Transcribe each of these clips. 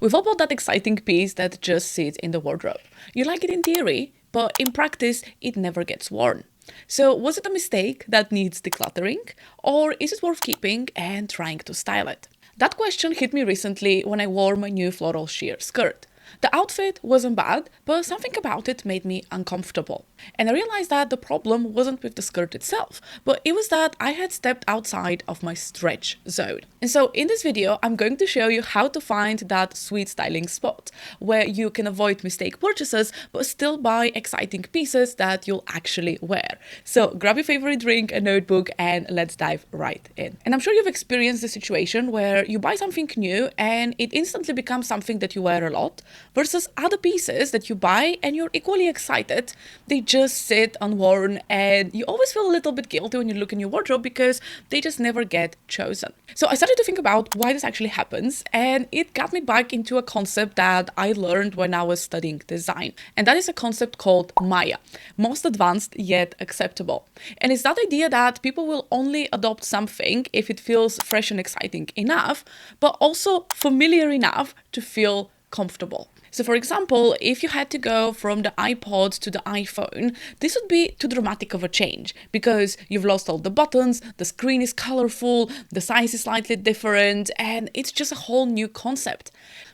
We've all bought that exciting piece that just sits in the wardrobe. You like it in theory, but in practice, it never gets worn. So, was it a mistake that needs decluttering, or is it worth keeping and trying to style it? That question hit me recently when I wore my new floral sheer skirt. The outfit wasn't bad, but something about it made me uncomfortable. And I realized that the problem wasn't with the skirt itself, but it was that I had stepped outside of my stretch zone. And so in this video, I'm going to show you how to find that sweet styling spot where you can avoid mistake purchases, but still buy exciting pieces that you'll actually wear. So grab your favorite drink, a notebook, and let's dive right in. And I'm sure you've experienced the situation where you buy something new and it instantly becomes something that you wear a lot, versus other pieces that you buy and you're equally excited. They just sit unworn and you always feel a little bit guilty when you look in your wardrobe because they just never get chosen. So I started to think about why this actually happens, and it got me back into a concept that I learned when I was studying design. And that is a concept called Maya, most advanced yet acceptable. And it's that idea that people will only adopt something if it feels fresh and exciting enough, but also familiar enough to feel comfortable. So for example, if you had to go from the iPod to the iPhone, this would be too dramatic of a change because you've lost all the buttons, the screen is colorful, the size is slightly different, and it's just a whole new concept.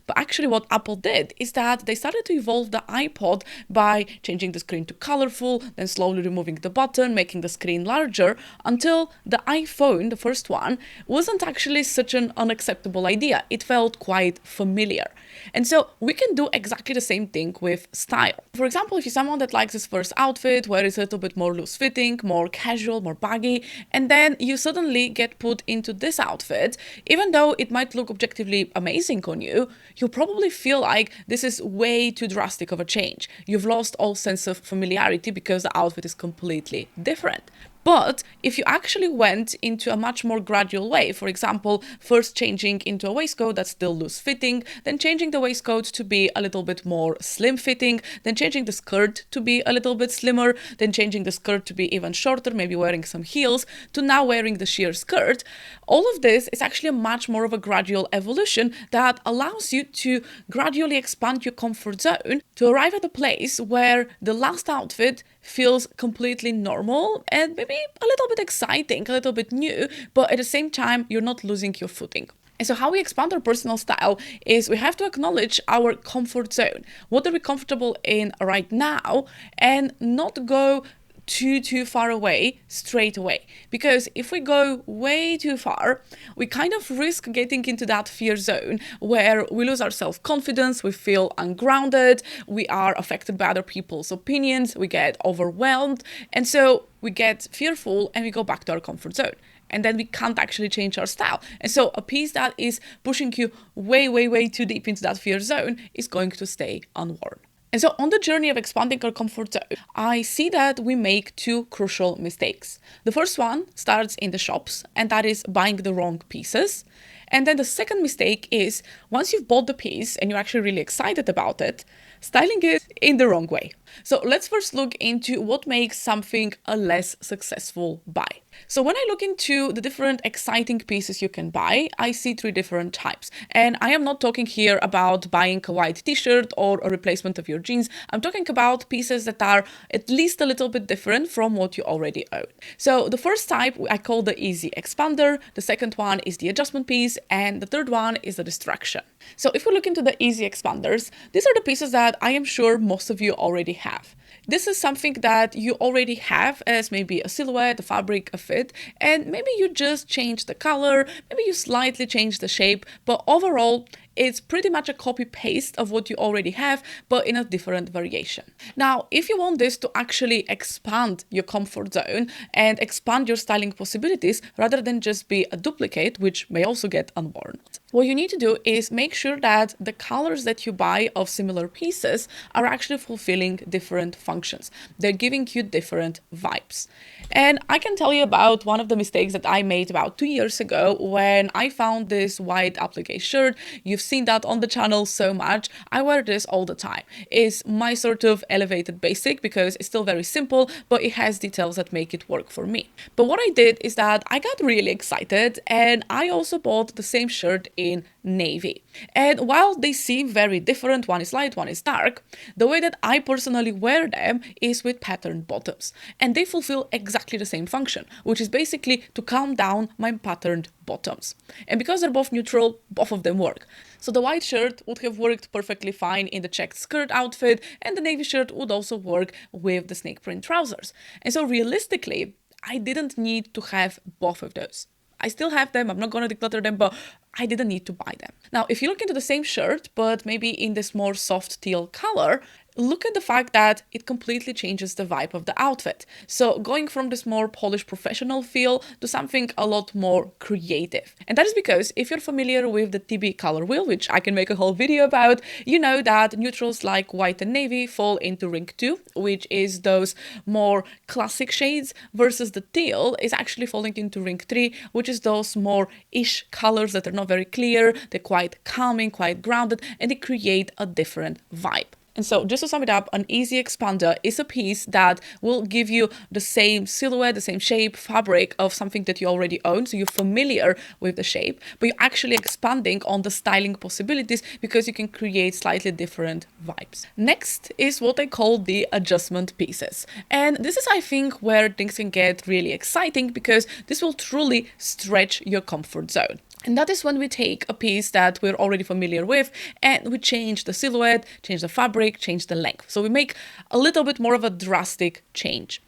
But actually what Apple did is that they started to evolve the iPod by changing the screen to colorful, then slowly removing the button, making the screen larger, until the iPhone, the first one, wasn't actually such an unacceptable idea. It felt quite familiar. And so we can do exactly the same thing with style. For example, if you're someone that likes his first outfit where it's a little bit more loose fitting, more casual, more baggy, and then you suddenly get put into this outfit, even though it might look objectively amazing on you, you'll probably feel like this is way too drastic of a change. You've lost all sense of familiarity because the outfit is completely different. But if you actually went into a much more gradual way, for example, first changing into a waistcoat that's still loose fitting, then changing the waistcoat to be a little bit more slim fitting, then changing the skirt to be a little bit slimmer, then changing the skirt to be even shorter, maybe wearing some heels, to now wearing the sheer skirt, all of this is actually a much more of a gradual evolution that allows you to gradually expand your comfort zone to arrive at a place where the last outfit feels completely normal and maybe a little bit exciting, a little bit new, but at the same time, you're not losing your footing. And so how we expand our personal style is we have to acknowledge our comfort zone. What are we comfortable in right now, and not go too far away straight away, because if we go way too far, we kind of risk getting into that fear zone where we lose our self-confidence, we feel ungrounded, we are affected by other people's opinions, we get overwhelmed, and so we get fearful and we go back to our comfort zone. And then we can't actually change our style. And so a piece that is pushing you way too deep into that fear zone is going to stay unworn. And so on the journey of expanding our comfort zone, I see that we make two crucial mistakes. The first one starts in the shops, and that is buying the wrong pieces. And then the second mistake is once you've bought the piece and you're actually really excited about it, styling it in the wrong way. So let's first look into what makes something a less successful buy. So when I look into the different exciting pieces you can buy, I see three different types. And I am not talking here about buying a white t-shirt or a replacement of your jeans. I'm talking about pieces that are at least a little bit different from what you already own. So the first type I call the easy expander, the second one is the adjustment piece, and the third one is the distraction. So if we look into the easy expanders, these are the pieces that I am sure most of you already have. This is something that you already have as maybe a silhouette, a fabric, a fit, and maybe you just change the color, maybe you slightly change the shape, but overall, it's pretty much a copy-paste of what you already have, but in a different variation. Now, if you want this to actually expand your comfort zone and expand your styling possibilities, rather than just be a duplicate, which may also get unworn, what you need to do is make sure that the colors that you buy of similar pieces are actually fulfilling different functions. They're giving you different vibes. And I can tell you about one of the mistakes that I made about 2 years ago when I found this white applique shirt. You've seen that on the channel so much. I wear this all the time. It's my sort of elevated basic because it's still very simple, but it has details that make it work for me. But what I did is that I got really excited and I also bought the same shirt in navy. And while they seem very different, one is light, one is dark, the way that I personally wear them is with patterned bottoms. And they fulfill exactly the same function, which is basically to calm down my patterned bottoms. And because they're both neutral, both of them work. So the white shirt would have worked perfectly fine in the checked skirt outfit, and the navy shirt would also work with the snake print trousers. And so realistically, I didn't need to have both of those. I still have them, I'm not going to declutter them, but I didn't need to buy them. Now, if you look into the same shirt, but maybe in this more soft teal color, look at the fact that it completely changes the vibe of the outfit. So going from this more polished professional feel to something a lot more creative. And that is because if you're familiar with the TB color wheel, which I can make a whole video about, you know that neutrals like white and navy fall into ring 2, which is those more classic shades, versus the teal is actually falling into ring 3, which is those more ish colors that are not very clear, they're quite calming, quite grounded, and they create a different vibe. And so just to sum it up, an easy expander is a piece that will give you the same silhouette, the same shape, fabric of something that you already own. So you're familiar with the shape, but you're actually expanding on the styling possibilities because you can create slightly different vibes. Next is what I call the adjustment pieces. And this is, I think, where things can get really exciting because this will truly stretch your comfort zone. And that is when we take a piece that we're already familiar with and we change the silhouette, change the fabric, change the length. So we make a little bit more of a drastic change.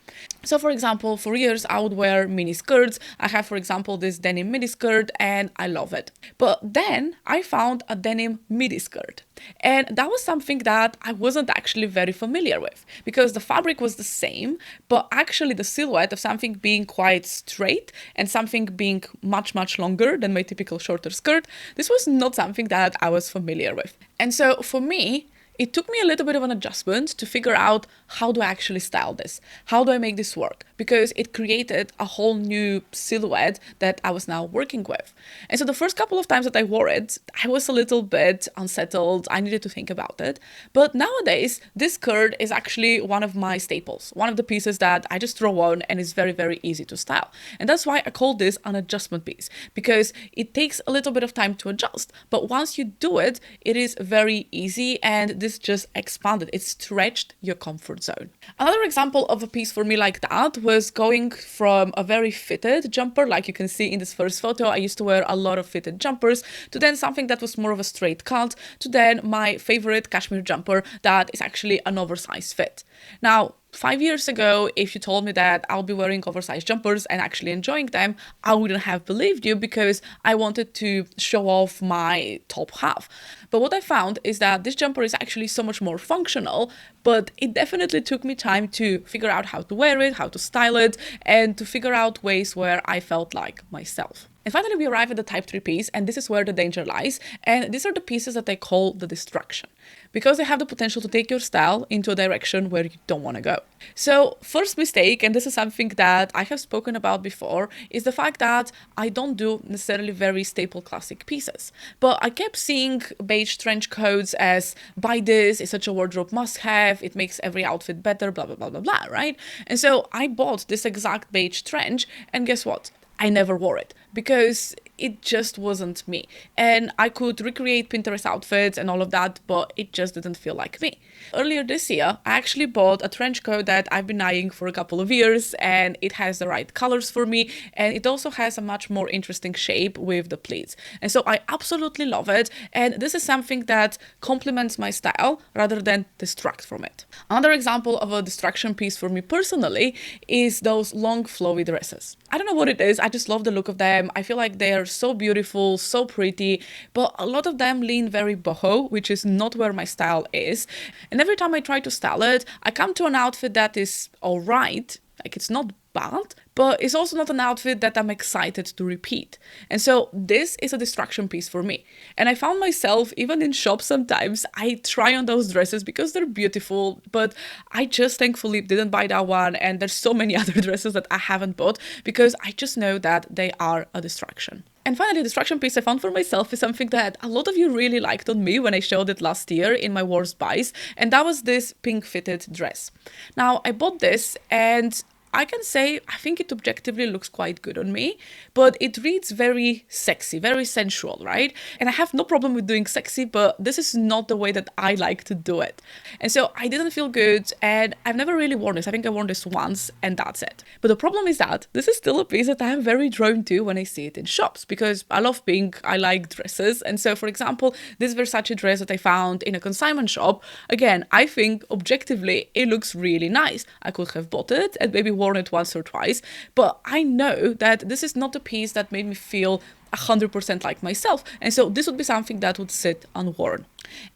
So for example, for years I would wear mini skirts. I have, for example, this denim mini skirt and I love it. But then I found a denim midi skirt. And that was something that I wasn't actually very familiar with because the fabric was the same, but actually the silhouette of something being quite straight and something being much, much longer than my typical shorter skirt, this was not something that I was familiar with. And so for me, it took me a little bit of an adjustment to figure out how do I actually style this? How do I make this work? Because it created a whole new silhouette that I was now working with. And so the first couple of times that I wore it, I was a little bit unsettled. I needed to think about it. But nowadays, this skirt is actually one of my staples, one of the pieces that I just throw on and is very, very easy to style. And that's why I call this an adjustment piece, because it takes a little bit of time to adjust. But once you do it, it is very easy, and this just expanded. It stretched your comfort zone. Another example of a piece for me like that was going from a very fitted jumper, like you can see in this first photo. I used to wear a lot of fitted jumpers, to then something that was more of a straight cut, to then my favorite cashmere jumper that is actually an oversized fit. Now, 5 years ago, if you told me that I'll be wearing oversized jumpers and actually enjoying them, I wouldn't have believed you because I wanted to show off my top half. But what I found is that this jumper is actually so much more functional, but it definitely took me time to figure out how to wear it, how to style it, and to figure out ways where I felt like myself. And finally, we arrive at the type 3 piece, and this is where the danger lies. And these are the pieces that I call the distraction, because they have the potential to take your style into a direction where you don't want to go. So first mistake, and this is something that I have spoken about before, is the fact that I don't do necessarily very staple classic pieces. But I kept seeing beige trench coats as, buy this, it's such a wardrobe must-have, it makes every outfit better, blah, blah, blah, blah, blah, right? And so I bought this exact beige trench, and guess what? I never wore it because it just wasn't me. And I could recreate Pinterest outfits and all of that, but it just didn't feel like me. Earlier this year, I actually bought a trench coat that I've been eyeing for a couple of years, and it has the right colors for me, and it also has a much more interesting shape with the pleats. And so I absolutely love it, and this is something that complements my style rather than distract from it. Another example of a distraction piece for me personally is those long flowy dresses. I don't know what it is, I just love the look of them. I feel like they are so beautiful, so pretty, but a lot of them lean very boho, which is not where my style is. And every time I try to style it, I come to an outfit that is all right, like it's not bad, but it's also not an outfit that I'm excited to repeat. And so this is a distraction piece for me. And I found myself, even in shops sometimes, I try on those dresses because they're beautiful, but I just thankfully didn't buy that one. And there's so many other dresses that I haven't bought because I just know that they are a distraction. And finally, the distraction piece I found for myself is something that a lot of you really liked on me when I showed it last year in my worst buys, and that was this pink fitted dress. Now, I bought this and I can say I think it objectively looks quite good on me, but it reads very sexy, very sensual, right? And I have no problem with doing sexy, but this is not the way that I like to do it. And so I didn't feel good, and I've never really worn this. I think I worn this once and that's it. But the problem is that this is still a piece that I am very drawn to when I see it in shops, because I love pink, I like dresses. And so, for example, this Versace dress that I found in a consignment shop, again, I think objectively it looks really nice. I could have bought it and maybe worn it once or twice, but I know that this is not a piece that made me feel 100% like myself. And so this would be something that would sit unworn.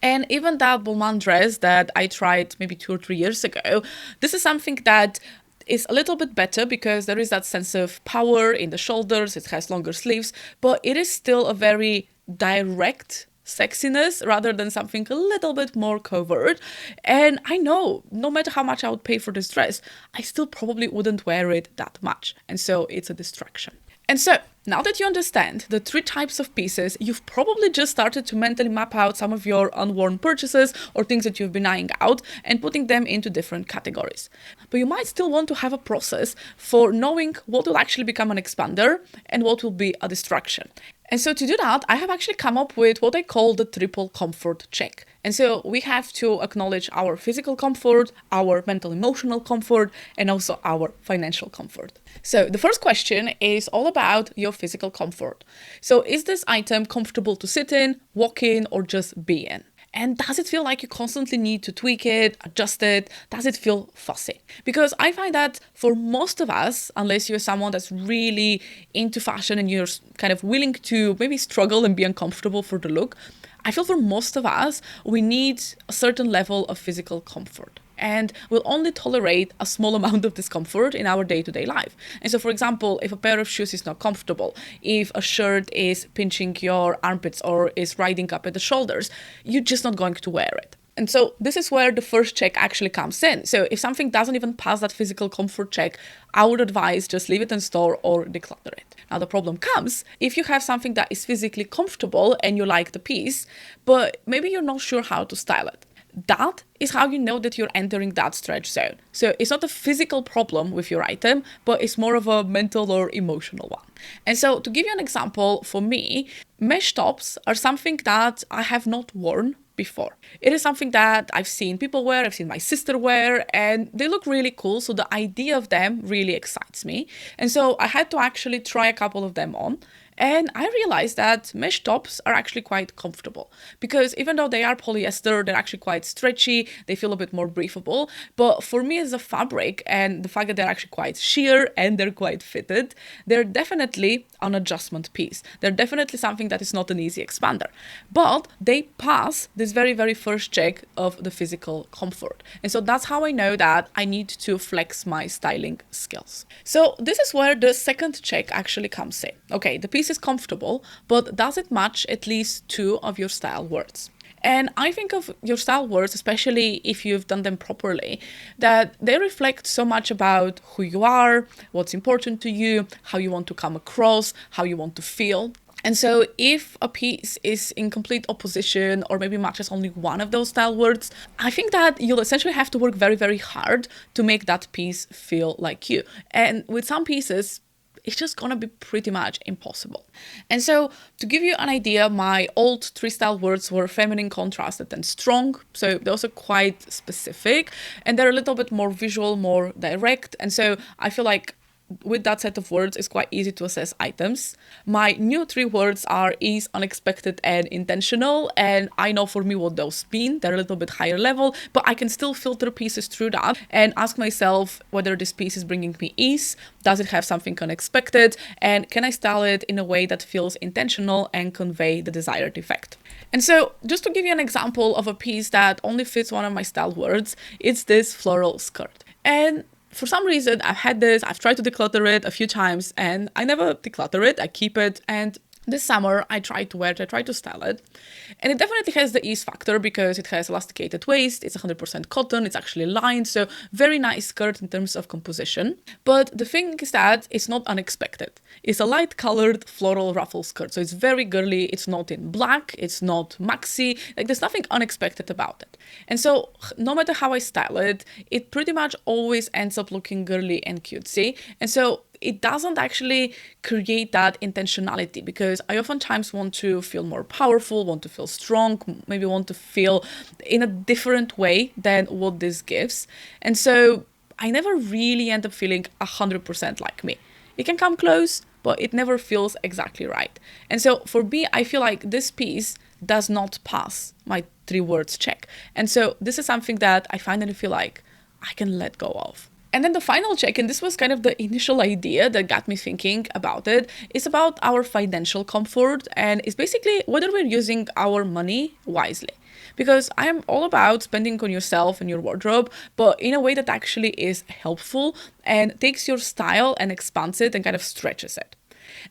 And even that Balmain dress that I tried maybe 2 or 3 years ago, this is something that is a little bit better because there is that sense of power in the shoulders, it has longer sleeves, but it is still a very direct sexiness rather than something a little bit more covert. And I know no matter how much I would pay for this dress, I still probably wouldn't wear it that much. And so it's a distraction. And so now that you understand the 3 types of pieces, you've probably just started to mentally map out some of your unworn purchases or things that you've been eyeing out and putting them into different categories. But you might still want to have a process for knowing what will actually become an expander and what will be a distraction. And so to do that, I have actually come up with what I call the triple comfort check. And so we have to acknowledge our physical comfort, our mental emotional comfort, and also our financial comfort. So the first question is all about your physical comfort. So is this item comfortable to sit in, walk in, or just be in? And does it feel like you constantly need to tweak it, adjust it? Does it feel fussy? Because I find that for most of us, unless you're someone that's really into fashion and you're kind of willing to maybe struggle and be uncomfortable for the look, I feel for most of us, we need a certain level of physical comfort. And we'll only tolerate a small amount of discomfort in our day-to-day life. And so, for example, if a pair of shoes is not comfortable, if a shirt is pinching your armpits or is riding up at the shoulders, you're just not going to wear it. And so this is where the first check actually comes in. So if something doesn't even pass that physical comfort check, I would advise just leave it in store or declutter it. Now the problem comes if you have something that is physically comfortable and you like the piece, but maybe you're not sure how to style it. That is how you know that you're entering that stretch zone. So it's not a physical problem with your item, but it's more of a mental or emotional one. And so to give you an example, for me, mesh tops are something that I have not worn before. It is something that I've seen people wear, I've seen my sister wear, and they look really cool. So the idea of them really excites me. And so I had to actually try a couple of them on. And I realized that mesh tops are actually quite comfortable because even though they are polyester, they're actually quite stretchy, they feel a bit more breathable. But for me as a fabric and the fact that they're actually quite sheer and they're quite fitted, they're definitely an adjustment piece. They're definitely something that is not an easy expander. But they pass this very, very first check of the physical comfort. And so that's how I know that I need to flex my styling skills. So this is where the second check actually comes in. Okay, the piece is comfortable, but does it match at least 2 of your style words? And I think of your style words, especially if you've done them properly, that they reflect so much about who you are, what's important to you, how you want to come across, how you want to feel. And so if a piece is in complete opposition or maybe matches only one of those style words, I think that you'll essentially have to work very, very hard to make that piece feel like you. And with some pieces, it's just gonna be pretty much impossible. And so to give you an idea, my old 3 style words were feminine, contrasted, and strong. So those are quite specific and they're a little bit more visual, more direct. And so I feel like with that set of words, it's quite easy to assess items. My new 3 words are ease, unexpected, and intentional. And I know for me what those mean. They're a little bit higher level, but I can still filter pieces through that and ask myself whether this piece is bringing me ease. Does it have something unexpected? And can I style it in a way that feels intentional and convey the desired effect? And so just to give you an example of a piece that only fits one of my style words, it's this floral skirt. And for some reason, I've had this, I've tried to declutter it a few times and I never declutter it, I keep it. And This summer, I tried to wear it, I tried to style it, and it definitely has the ease factor because it has elasticated waist, it's 100% cotton, it's actually lined, so very nice skirt in terms of composition. But the thing is that it's not unexpected. It's a light colored floral ruffle skirt, so it's very girly, it's not in black, it's not maxi, like there's nothing unexpected about it. And so no matter how I style it, it pretty much always ends up looking girly and cutesy. And so it doesn't actually create that intentionality because I oftentimes want to feel more powerful, want to feel strong, maybe want to feel in a different way than what this gives. And so I never really end up feeling 100% like me. It can come close, but it never feels exactly right. And so for me, I feel like this piece does not pass my 3 words check. And so this is something that I finally feel like I can let go of. And then the final check, and this was kind of the initial idea that got me thinking about it, is about our financial comfort and is basically whether we're using our money wisely. Because I am all about spending on yourself and your wardrobe, but in a way that actually is helpful and takes your style and expands it and kind of stretches it.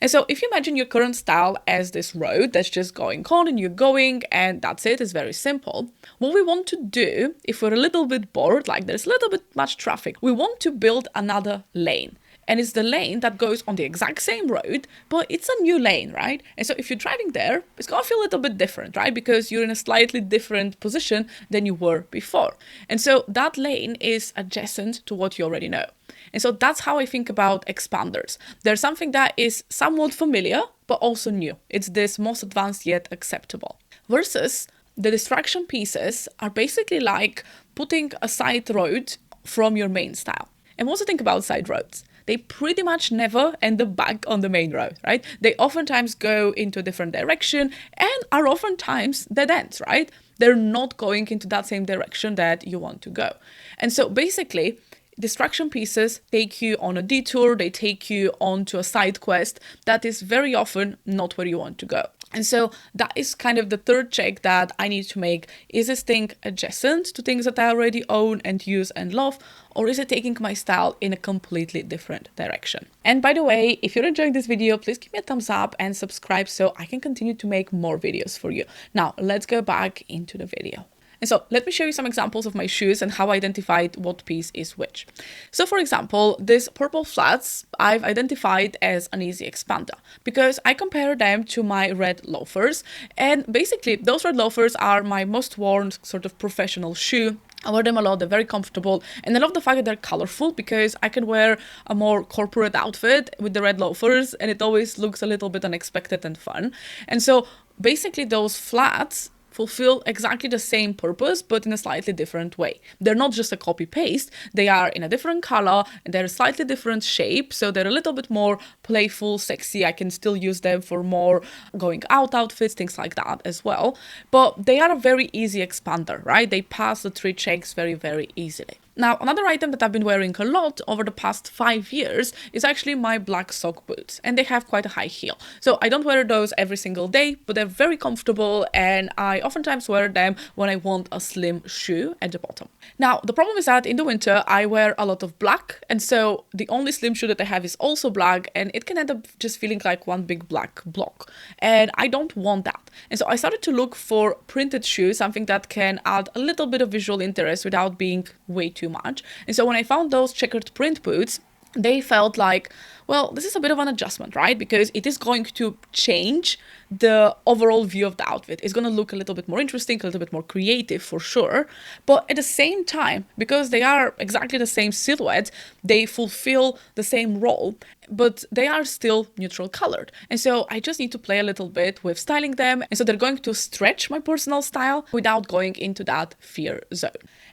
And so if you imagine your current style as this road that's just going on and you're going and that's it, it's very simple. What we want to do, if we're a little bit bored, like there's a little bit much traffic, we want to build another lane. And it's the lane that goes on the exact same road, but it's a new lane, right? And so if you're driving there, it's gonna feel a little bit different, right? Because you're in a slightly different position than you were before. And so that lane is adjacent to what you already know. And so that's how I think about expanders. There's something that is somewhat familiar, but also new. It's this most advanced yet acceptable. Versus the distraction pieces are basically like putting a side road from your main style. And what's the thing about side roads? They pretty much never end up back on the main road, right? They oftentimes go into a different direction and are oftentimes dead ends, right? They're not going into that same direction that you want to go. And so basically, distraction pieces take you on a detour, they take you onto a side quest that is very often not where you want to go. And so that is kind of the third check that I need to make. Is this thing adjacent to things that I already own and use and love? Or is it taking my style in a completely different direction? And by the way, if you're enjoying this video, please give me a thumbs up and subscribe so I can continue to make more videos for you. Now, let's go back into the video. And so let me show you some examples of my shoes and how I identified what piece is which. So for example, these purple flats I've identified as an easy expander because I compare them to my red loafers. And basically those red loafers are my most worn sort of professional shoe. I wear them a lot, they're very comfortable, and I love the fact that they're colorful because I can wear a more corporate outfit with the red loafers and it always looks a little bit unexpected and fun. And so basically those flats fulfill exactly the same purpose, but in a slightly different way. They're not just a copy paste, they are in a different color and they're a slightly different shape. So they're a little bit more playful, sexy. I can still use them for more going out outfits, things like that as well. But they are a very easy expander, right? They pass the 3 checks very, very easily. Now, another item that I've been wearing a lot over the past 5 years is actually my black sock boots, and they have quite a high heel. So I don't wear those every single day, but they're very comfortable, and I oftentimes wear them when I want a slim shoe at the bottom. Now, the problem is that in the winter, I wear a lot of black, and so the only slim shoe that I have is also black, and it can end up just feeling like one big black block, and I don't want that. And so I started to look for printed shoes, something that can add a little bit of visual interest without being way too much. And so when I found those checkered print boots, they felt like, well, this is a bit of an adjustment, right? Because it is going to change the overall view of the outfit. It's going to look a little bit more interesting, a little bit more creative for sure. But at the same time, because they are exactly the same silhouette, they fulfill the same role, but they are still neutral colored. And so I just need to play a little bit with styling them. And so they're going to stretch my personal style without going into that fear zone.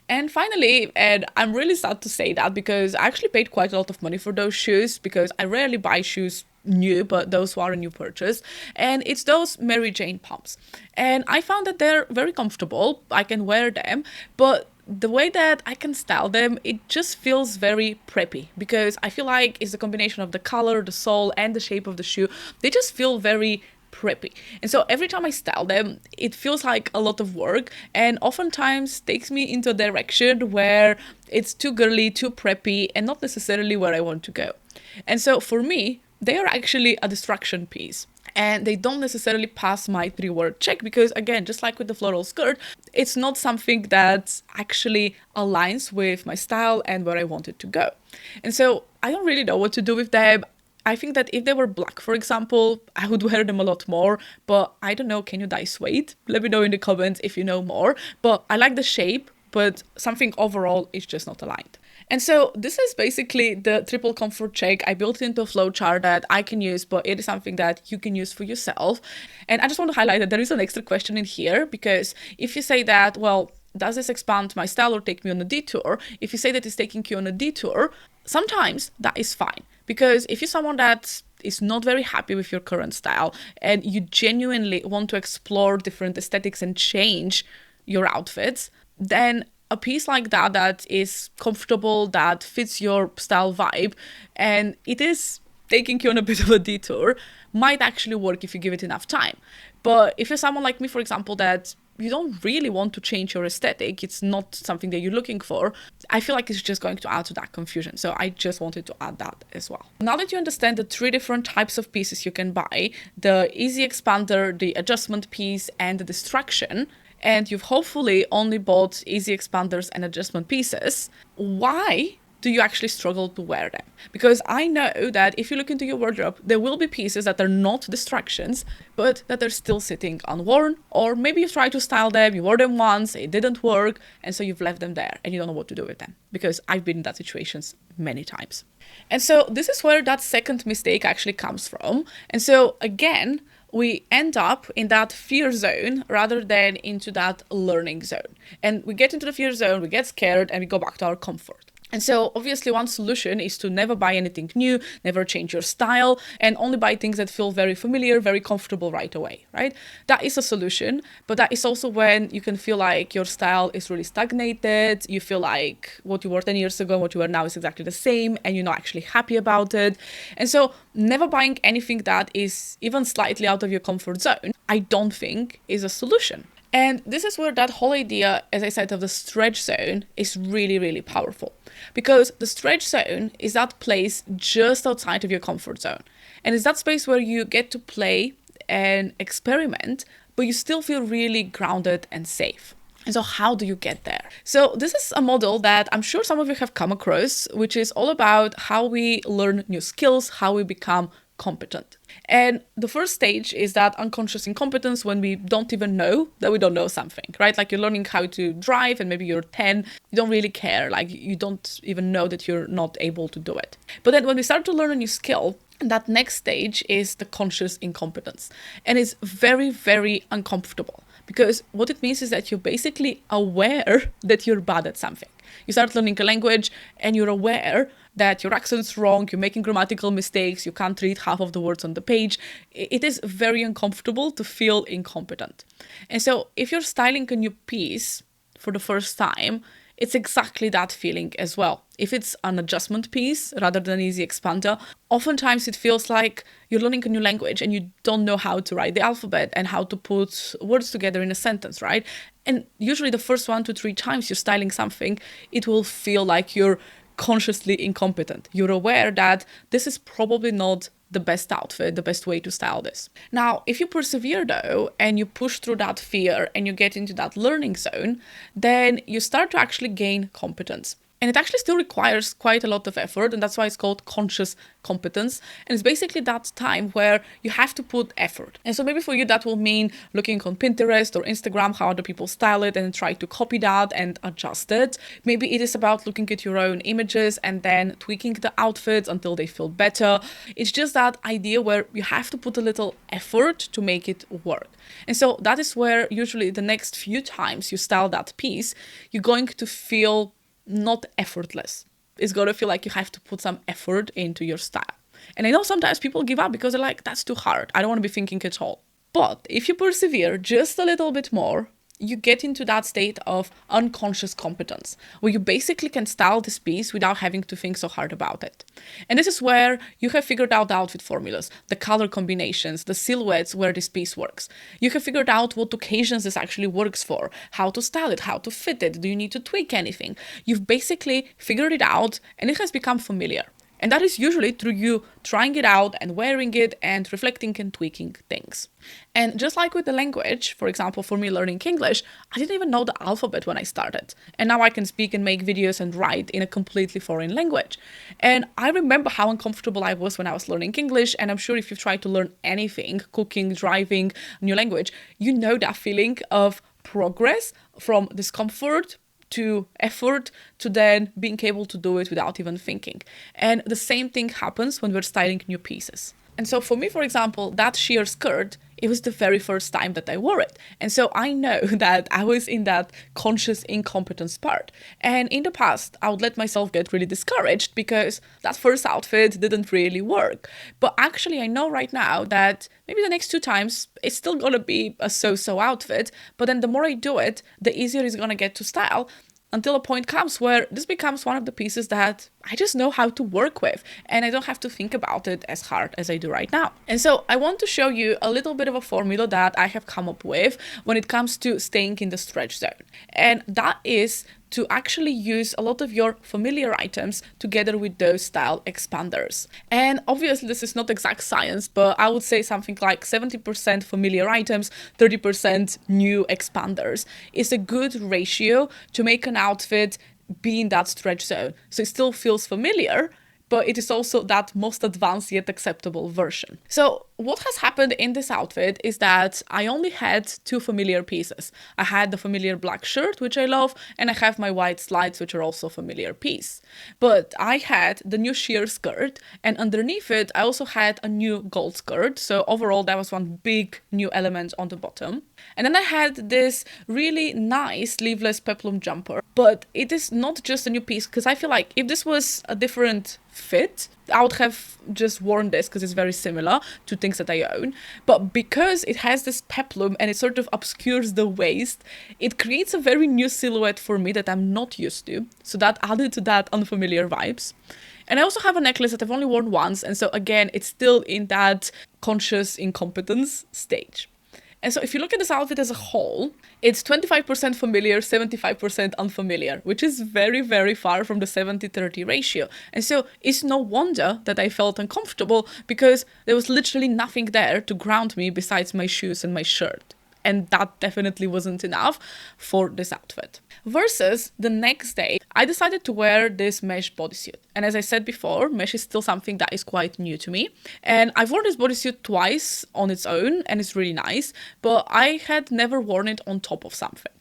And finally, and I'm really sad to say that because I actually paid quite a lot of money for those shoes because I rarely buy shoes new, but those are a new purchase. And it's those Mary Jane pumps. And I found that they're very comfortable. I can wear them, but the way that I can style them, it just feels very preppy because I feel like it's a combination of the color, the sole, and the shape of the shoe. They just feel very preppy. And so every time I style them, it feels like a lot of work and oftentimes takes me into a direction where it's too girly, too preppy, and not necessarily where I want to go. And so for me, they are actually a distraction piece. and they don't necessarily pass my 3-word check because, again, just like with the floral skirt, it's not something that actually aligns with my style and where I want it to go. And so I don't really know what to do with them. I think that if they were black, for example, I would wear them a lot more, but I don't know, can you dye suede? Let me know in the comments if you know more. But I like the shape, but something overall is just not aligned. And so this is basically the triple comfort check. I built it into a flowchart that I can use, but it is something that you can use for yourself. And I just want to highlight that there is an extra question in here, because if you say that, well, does this expand my style or take me on a detour? If you say that it's taking you on a detour, sometimes that is fine. Because if you're someone that is not very happy with your current style and you genuinely want to explore different aesthetics and change your outfits, then a piece like that is comfortable, that fits your style vibe, and it is taking you on a bit of a detour, might actually work if you give it enough time. But if you're someone like me, for example, that you don't really want to change your aesthetic, it's not something that you're looking for, I feel like it's just going to add to that confusion. So I just wanted to add that as well. Now that you understand the 3 different types of pieces you can buy, the easy expander, the adjustment piece, and the distraction, and you've hopefully only bought easy expanders and adjustment pieces, why do you actually struggle to wear them? Because I know that if you look into your wardrobe, there will be pieces that are not distractions, but that are still sitting unworn, or maybe you tried to style them, you wore them once, it didn't work, and so you've left them there and you don't know what to do with them, because I've been in that situations many times. And so this is where that second mistake actually comes from. And so again, we end up in that fear zone rather than into that learning zone. And we get into the fear zone, we get scared, and we go back to our comfort. And so obviously one solution is to never buy anything new, never change your style, and only buy things that feel very familiar, very comfortable right away, right? That is a solution, but that is also when you can feel like your style is really stagnated, you feel like what you wore 10 years ago and what you wear now is exactly the same, and you're not actually happy about it. And so never buying anything that is even slightly out of your comfort zone, I don't think is a solution. And this is where that whole idea, as I said, of the stretch zone is really, really powerful. Because the stretch zone is that place just outside of your comfort zone. And it's that space where you get to play and experiment, but you still feel really grounded and safe. And so how do you get there? So this is a model that I'm sure some of you have come across, which is all about how we learn new skills, how we become competent. And the first stage is that unconscious incompetence, when we don't even know that we don't know something, right? Like you're learning how to drive and maybe you're 10, you don't really care. Like you don't even know that you're not able to do it. But then when we start to learn a new skill, that next stage is the conscious incompetence. And it's very, very uncomfortable, because what it means is that you're basically aware that you're bad at something. You start learning a language and you're aware that your accent's wrong, you're making grammatical mistakes, you can't read half of the words on the page. It is very uncomfortable to feel incompetent. And so if you're styling a new piece for the first time, it's exactly that feeling as well. If it's an adjustment piece rather than an easy expander, oftentimes it feels like you're learning a new language and you don't know how to write the alphabet and how to put words together in a sentence, right? And usually the first 1 to 3 times you're styling something, it will feel like you're consciously incompetent. You're aware that this is probably not the best outfit, the best way to style this. Now, if you persevere though, and you push through that fear and you get into that learning zone, then you start to actually gain competence. And it actually still requires quite a lot of effort, and that's why it's called conscious competence. And it's basically that time where you have to put effort. And so maybe for you that will mean looking on Pinterest or Instagram how other people style it and try to copy that and adjust it. Maybe it is about looking at your own images and then tweaking the outfits until they feel better. It's just that idea where you have to put a little effort to make it work. And so that is where usually the next few times you style that piece, you're going to feel not effortless. It's going to feel like you have to put some effort into your style. And I know sometimes people give up because they're like, that's too hard. I don't want to be thinking at all. But if you persevere just a little bit more, you get into that state of unconscious competence, where you basically can style this piece without having to think so hard about it. And this is where you have figured out the outfit formulas, the color combinations, the silhouettes where this piece works. You have figured out what occasions this actually works for, how to style it, how to fit it, do you need to tweak anything? You've basically figured it out and it has become familiar. And that is usually through you trying it out and wearing it and reflecting and tweaking things. And just like with the language, for example, for me learning English, I didn't even know the alphabet when I started. And now I can speak and make videos and write in a completely foreign language. And I remember how uncomfortable I was when I was learning English. And I'm sure if you've tried to learn anything, cooking, driving, new language, you know that feeling of progress from discomfort to effort to then being able to do it without even thinking. And the same thing happens when we're styling new pieces. And so for me, for example, that sheer skirt, it was the very first time that I wore it. And so I know that I was in that conscious incompetence part. And in the past, I would let myself get really discouraged because that first outfit didn't really work. But actually, I know right now that maybe the next 2 times, it's still gonna be a so-so outfit. But then the more I do it, the easier it's gonna get to style, until a point comes where this becomes one of the pieces that I just know how to work with, and I don't have to think about it as hard as I do right now. And so I want to show you a little bit of a formula that I have come up with when it comes to staying in the stretch zone. And that is to actually use a lot of your familiar items together with those style expanders. And obviously this is not exact science, but I would say something like 70% familiar items, 30% new expanders is a good ratio to make an outfit be in that stretch zone. So it still feels familiar, but it is also that most advanced yet acceptable version. So what has happened in this outfit is that I only had 2 familiar pieces. I had the familiar black shirt, which I love, and I have my white slides, which are also a familiar piece. But I had the new sheer skirt, and underneath it, I also had a new gold skirt. So overall, that was one big new element on the bottom. And then I had this really nice sleeveless peplum jumper, but it is not just a new piece, because I feel like if this was a different fit, I would have just worn this because it's very similar to things that I own. But because it has this peplum and it sort of obscures the waist, it creates a very new silhouette for me that I'm not used to. So that added to that unfamiliar vibes. And I also have a necklace that I've only worn once. And so again, it's still in that conscious incompetence stage. And so if you look at this outfit as a whole, it's 25% familiar, 75% unfamiliar, which is very, very far from the 70-30 ratio. And so it's no wonder that I felt uncomfortable because there was literally nothing there to ground me besides my shoes and my shirt. And that definitely wasn't enough for this outfit. Versus the next day, I decided to wear this mesh bodysuit. And as I said before, mesh is still something that is quite new to me. And I've worn this bodysuit twice on its own, and it's really nice, but I had never worn it on top of something.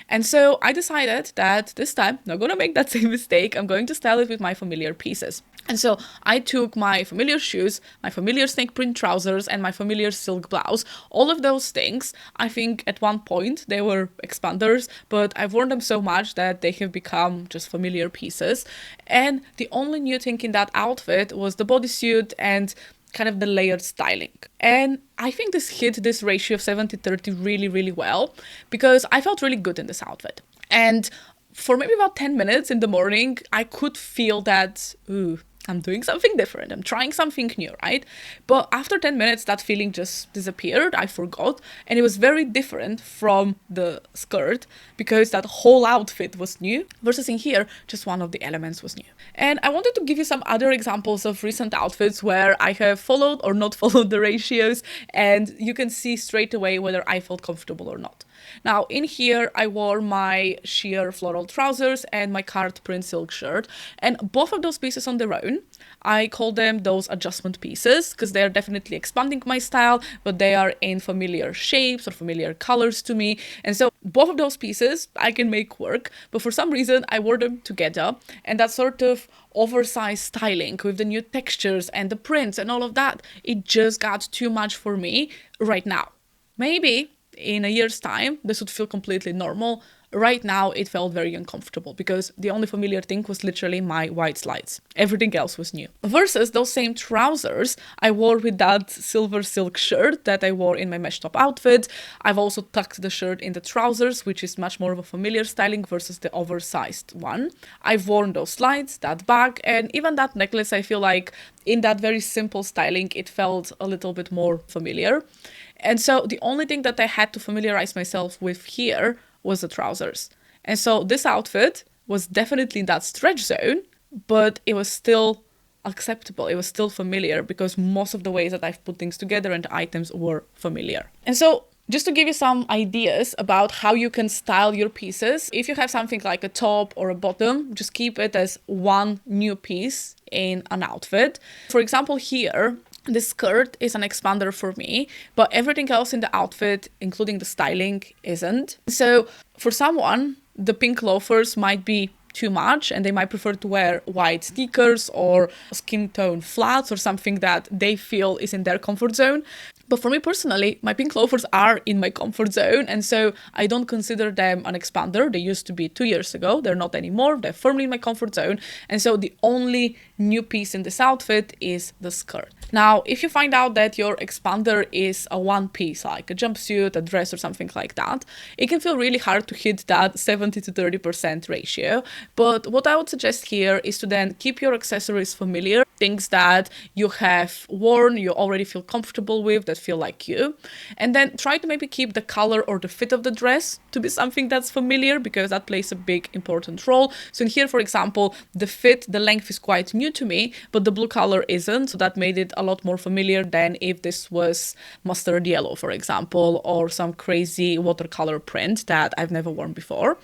And so I decided that this time, I'm not gonna make that same mistake. I'm going to style it with my familiar pieces. And so I took my familiar shoes, my familiar snake print trousers, and my familiar silk blouse. All of those things, I think at one point they were expanders, but I've worn them so much that they have become just familiar pieces. And the only new thing in that outfit was the bodysuit and kind of the layered styling. And I think this hit this ratio of 70-30 really, really well because I felt really good in this outfit. And for maybe about 10 minutes in the morning, I could feel that, ooh, I'm doing something different. I'm trying something new, right? But after 10 minutes, that feeling just disappeared. I forgot. And it was very different from the skirt because that whole outfit was new versus in here, just one of the elements was new. And I wanted to give you some other examples of recent outfits where I have followed or not followed the ratios, and you can see straight away whether I felt comfortable or not. Now, in here, I wore my sheer floral trousers and my card print silk shirt, and both of those pieces on their own, I call them those adjustment pieces because they're definitely expanding my style, but they are in familiar shapes or familiar colors to me. And so both of those pieces I can make work, but for some reason I wore them together, and that sort of oversized styling with the new textures and the prints and all of that, it just got too much for me right now. Maybe in a year's time, this would feel completely normal. Right now, it felt very uncomfortable because the only familiar thing was literally my white slides. Everything else was new. Versus those same trousers I wore with that silver silk shirt that I wore in my mesh top outfit. I've also tucked the shirt in the trousers, which is much more of a familiar styling versus the oversized one. I've worn those slides, that bag, and even that necklace. I feel like in that very simple styling, it felt a little bit more familiar. And so the only thing that I had to familiarize myself with here was the trousers. And so this outfit was definitely in that stretch zone, but it was still acceptable. It was still familiar because most of the ways that I've put things together and the items were familiar. And so just to give you some ideas about how you can style your pieces, if you have something like a top or a bottom, just keep it as one new piece in an outfit. For example, here, this skirt is an expander for me, but everything else in the outfit, including the styling, isn't. So for someone, the pink loafers might be too much and they might prefer to wear white sneakers or skin tone flats or something that they feel is in their comfort zone. But for me personally, my pink loafers are in my comfort zone, and so I don't consider them an expander. They used to be 2 years ago. They're not anymore. They're firmly in my comfort zone. And so the only new piece in this outfit is the skirt. Now, if you find out that your expander is a one piece, like a jumpsuit, a dress, or something like that, it can feel really hard to hit that 70 to 30% ratio. But what I would suggest here is to then keep your accessories familiar, things that you have worn, you already feel comfortable with, that feel like you. And then try to maybe keep the color or the fit of the dress to be something that's familiar, because that plays a big important role. So in here, for example, the fit, the length is quite new to me, but the blue color isn't. So that made it a lot more familiar than if this was mustard yellow, for example, or some crazy watercolor print that I've never worn before.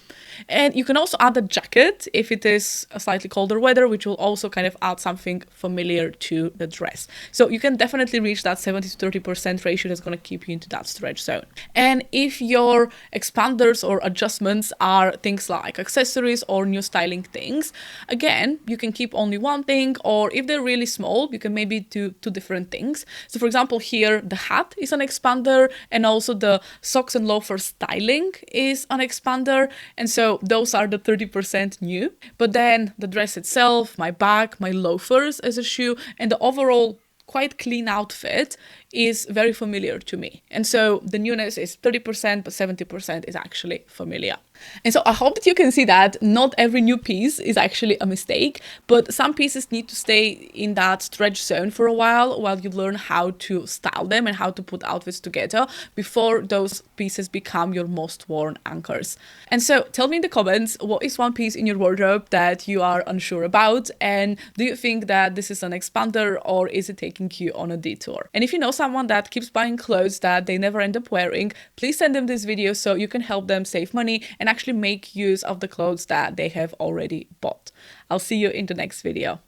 And you can also add a jacket if it is a slightly colder weather, which will also kind of add something familiar to the dress. So you can definitely reach that 70 to 30% ratio that's going to keep you into that stretch zone. And if your expanders or adjustments are things like accessories or new styling things, again, you can keep only one thing, or if they're really small, you can maybe do two different things. So for example, here, the hat is an expander, and also the socks and loafer styling is an expander. And so those are the 30% new. But then the dress itself, my bag, my loafers as a shoe, and the overall quite clean outfit is very familiar to me. And so the newness is 30%, but 70% is actually familiar. And so I hope that you can see that not every new piece is actually a mistake, but some pieces need to stay in that stretch zone for a while you learn how to style them and how to put outfits together before those pieces become your most worn anchors. And so tell me in the comments, what is one piece in your wardrobe that you are unsure about? And do you think that this is an expander, or is it taking you on a detour? And if you know someone that keeps buying clothes that they never end up wearing, please send them this video so you can help them save money and actually make use of the clothes that they have already bought. I'll see you in the next video.